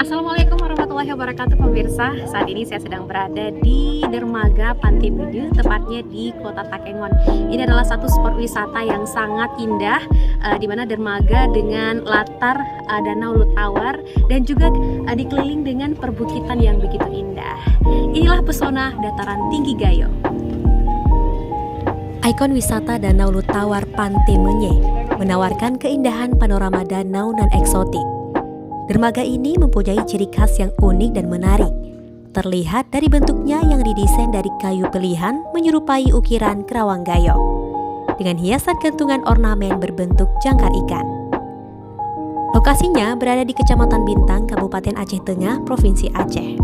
Assalamualaikum warahmatullahi wabarakatuh pemirsa. Saat ini saya sedang berada di dermaga Pantai Menye, tepatnya di Kota Takengon. Ini adalah satu spot wisata yang sangat indah, di mana dermaga dengan latar Danau Lutawar dan juga dikeliling dengan perbukitan yang begitu indah. Inilah pesona dataran tinggi Gayo. Ikon wisata Danau Lutawar Pantai Menye menawarkan keindahan panorama danau nan eksotik. Dermaga ini mempunyai ciri khas yang unik dan menarik. Terlihat dari bentuknya yang didesain dari kayu pilihan menyerupai ukiran Kerawang Gayo, dengan hiasan gantungan ornamen berbentuk jangkar ikan. Lokasinya berada di Kecamatan Bintang, Kabupaten Aceh Tengah, Provinsi Aceh.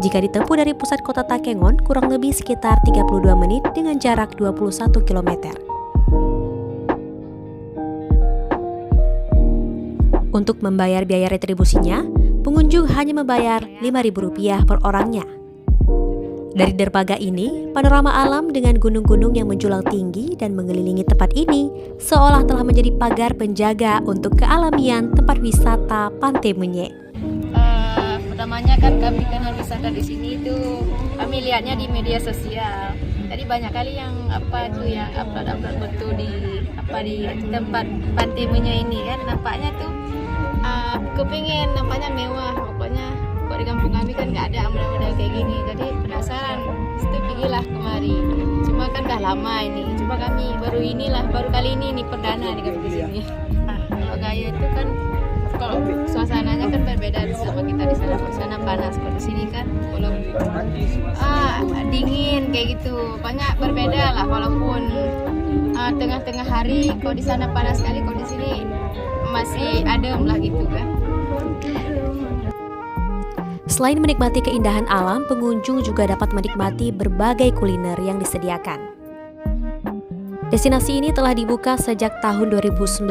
Jika ditempuh dari pusat kota Takengon, kurang lebih sekitar 32 menit dengan jarak 21 km. Untuk membayar biaya retribusinya, pengunjung hanya membayar Rp5.000 per orangnya. Dari dermaga ini, panorama alam dengan gunung-gunung yang menjulang tinggi dan mengelilingi tempat ini seolah telah menjadi pagar penjaga untuk kealamian tempat wisata Pantai Menye. Pertamanya kan kami kenal wisata di sini itu kami lihatnya di media sosial. Tadi banyak kali yang upload betul di tempat Pantai Menye ini kan, nampaknya tuh kepingin nampaknya mewah. Pokoknya kok di kampung kami kan nggak ada model kayak gini, jadi penasaran, itu pergilah kemari. Cuma kan dah lama ini, cuma kami baru kali ini perdana di kami di sini. Kalau Gayo itu kan kalau suasananya kan berbeda sama kita di sana panas, kalau di sini kan kalau dingin kayak gitu, banyak berbeda lah. Walaupun tengah-tengah hari, kalau di sana panas sekali, kalau di sini masih adem lah gitu kan. Selain menikmati keindahan alam, pengunjung juga dapat menikmati berbagai kuliner yang disediakan. Destinasi ini telah dibuka sejak tahun 2019,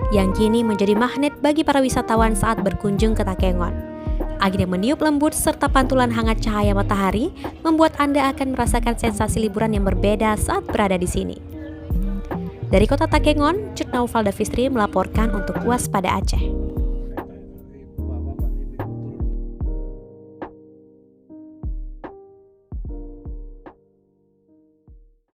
yang kini menjadi magnet bagi para wisatawan saat berkunjung ke Takengon. Angin yang meniup lembut serta pantulan hangat cahaya matahari membuat Anda akan merasakan sensasi liburan yang berbeda saat berada di sini. Dari Kota Takengon, Cutnaufal Davistri melaporkan untuk Waspada Aceh.